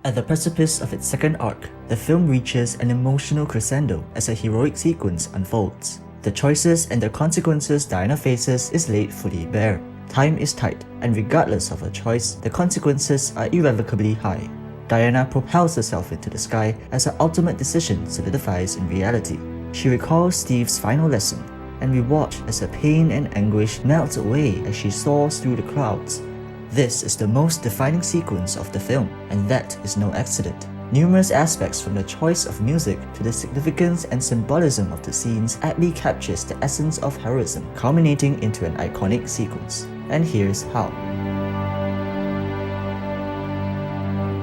At the precipice of its second arc, the film reaches an emotional crescendo as a heroic sequence unfolds. The choices and the consequences Diana faces is laid fully bare. Time is tight, and regardless of her choice, the consequences are irrevocably high. Diana propels herself into the sky as her ultimate decision solidifies in reality. She recalls Steve's final lesson, and we watch as her pain and anguish melts away as she soars through the clouds. This is the most defining sequence of the film, and that is no accident. Numerous aspects from the choice of music to the significance and symbolism of the scenes aptly captures the essence of heroism, culminating into an iconic sequence. And here's how.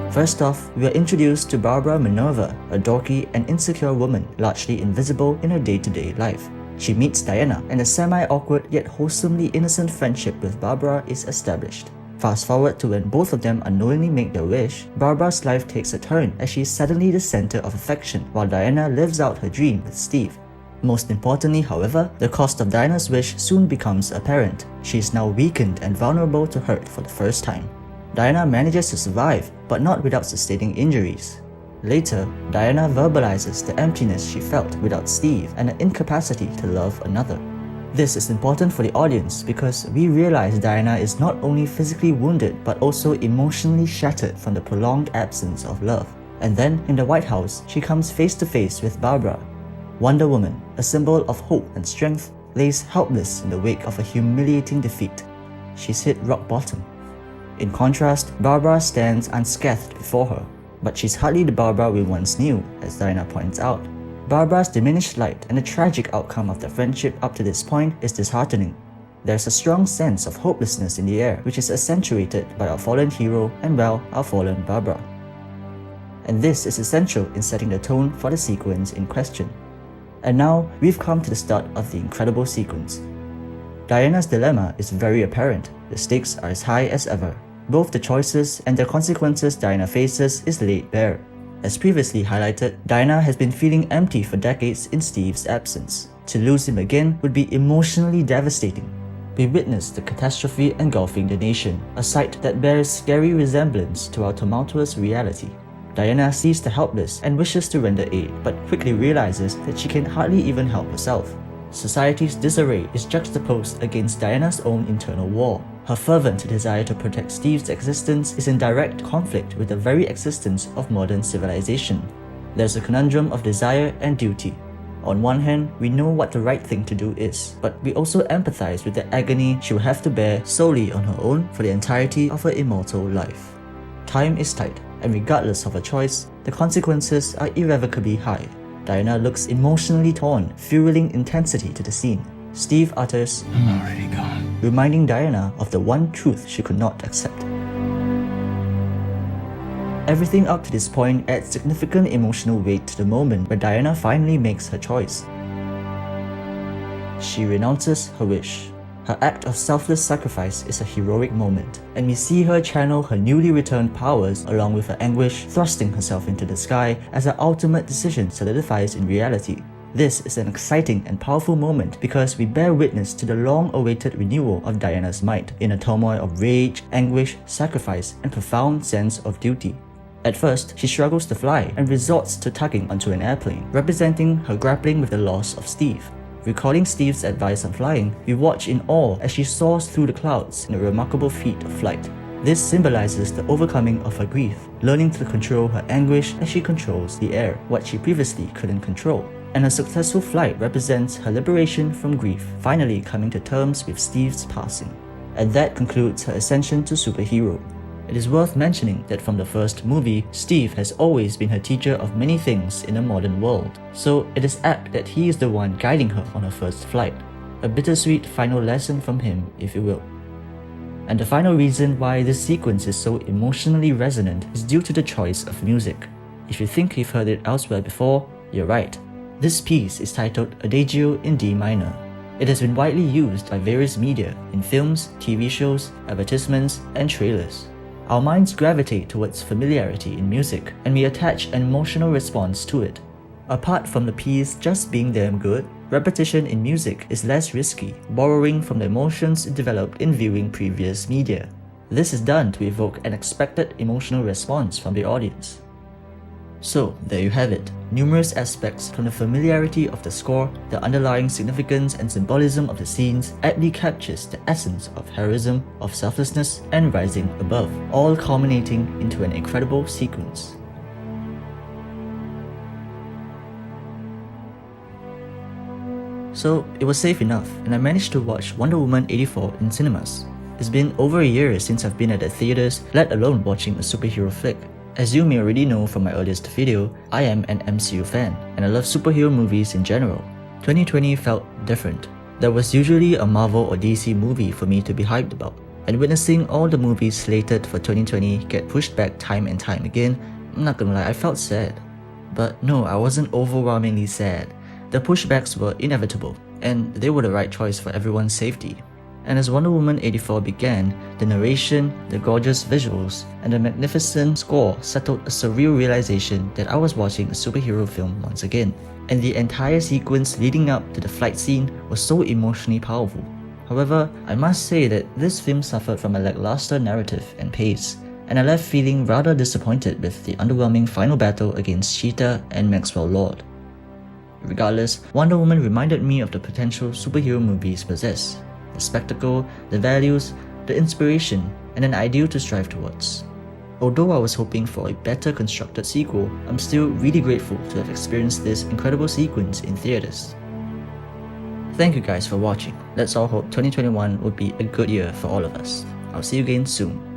First off, we are introduced to Barbara Minerva, a dorky and insecure woman largely invisible in her day-to-day life. She meets Diana, and a semi-awkward yet wholesomely innocent friendship with Barbara is established. Fast forward to when both of them unknowingly make their wish, Barbara's life takes a turn as she is suddenly the center of affection, while Diana lives out her dream with Steve. Most importantly, however, the cost of Diana's wish soon becomes apparent. She is now weakened and vulnerable to hurt for the first time. Diana manages to survive, but not without sustaining injuries. Later, Diana verbalizes the emptiness she felt without Steve and the incapacity to love another. This is important for the audience because we realize Diana is not only physically wounded but also emotionally shattered from the prolonged absence of love. And then, in the White House, she comes face to face with Barbara. Wonder Woman, a symbol of hope and strength, lays helpless in the wake of a humiliating defeat. She's hit rock bottom. In contrast, Barbara stands unscathed before her, but she's hardly the Barbara we once knew, as Diana points out. Barbara's diminished light and the tragic outcome of their friendship up to this point is disheartening. There's a strong sense of hopelessness in the air, which is accentuated by our fallen hero and, well, our fallen Barbara. And this is essential in setting the tone for the sequence in question. And now, we've come to the start of the incredible sequence. Diana's dilemma is very apparent. The stakes are as high as ever. Both the choices and the consequences Diana faces is laid bare. As previously highlighted, Diana has been feeling empty for decades in Steve's absence. To lose him again would be emotionally devastating. We witness the catastrophe engulfing the nation, a sight that bears scary resemblance to our tumultuous reality. Diana sees the helpless and wishes to render aid, but quickly realizes that she can hardly even help herself. Society's disarray is juxtaposed against Diana's own internal war. Her fervent desire to protect Steve's existence is in direct conflict with the very existence of modern civilization. There's a conundrum of desire and duty. On one hand, we know what the right thing to do is, but we also empathize with the agony she will have to bear solely on her own for the entirety of her immortal life. Time is tight, and regardless of her choice, the consequences are irrevocably high. Diana looks emotionally torn, fueling intensity to the scene. Steve utters, "I'm already gone," reminding Diana of the one truth she could not accept. Everything up to this point adds significant emotional weight to the moment where Diana finally makes her choice. She renounces her wish. Her act of selfless sacrifice is a heroic moment, and we see her channel her newly returned powers along with her anguish, thrusting herself into the sky as her ultimate decision solidifies in reality. This is an exciting and powerful moment because we bear witness to the long-awaited renewal of Diana's might in a turmoil of rage, anguish, sacrifice, and profound sense of duty. At first, she struggles to fly and resorts to tugging onto an airplane, representing her grappling with the loss of Steve. Recalling Steve's advice on flying, we watch in awe as she soars through the clouds in a remarkable feat of flight. This symbolizes the overcoming of her grief, learning to control her anguish as she controls the air, what she previously couldn't control. And her successful flight represents her liberation from grief, finally coming to terms with Steve's passing. And that concludes her ascension to superhero. It is worth mentioning that from the first movie, Steve has always been her teacher of many things in the modern world, so it is apt that he is the one guiding her on her first flight. A bittersweet final lesson from him, if you will. And the final reason why this sequence is so emotionally resonant is due to the choice of music. If you think you've heard it elsewhere before, you're right. This piece is titled Adagio in D minor. It has been widely used by various media in films, TV shows, advertisements, and trailers. Our minds gravitate towards familiarity in music, and we attach an emotional response to it. Apart from the piece just being damn good, repetition in music is less risky, borrowing from the emotions developed in viewing previous media. This is done to evoke an expected emotional response from the audience. So, there you have it. Numerous aspects, from the familiarity of the score, the underlying significance and symbolism of the scenes, aptly captures the essence of heroism, of selflessness, and rising above, all culminating into an incredible sequence. So, it was safe enough, and I managed to watch Wonder Woman 84 in cinemas. It's been over a year since I've been at the theatres, let alone watching a superhero flick. As you may already know from my earliest video, I am an MCU fan, and I love superhero movies in general. 2020 felt different. There was usually a Marvel or DC movie for me to be hyped about, and witnessing all the movies slated for 2020 get pushed back time and time again, I'm not gonna lie, I felt sad. But no, I wasn't overwhelmingly sad. The pushbacks were inevitable, and they were the right choice for everyone's safety. And as Wonder Woman 84 began, the narration, the gorgeous visuals, and the magnificent score settled a surreal realization that I was watching a superhero film once again. And the entire sequence leading up to the flight scene was so emotionally powerful. However, I must say that this film suffered from a lackluster narrative and pace, and I left feeling rather disappointed with the underwhelming final battle against Cheetah and Maxwell Lord. Regardless, Wonder Woman reminded me of the potential superhero movies possess. The spectacle, the values, the inspiration, and an ideal to strive towards. Although I was hoping for a better constructed sequel, I'm still really grateful to have experienced this incredible sequence in theatres. Thank you guys for watching. Let's all hope 2021 would be a good year for all of us. I'll see you again soon.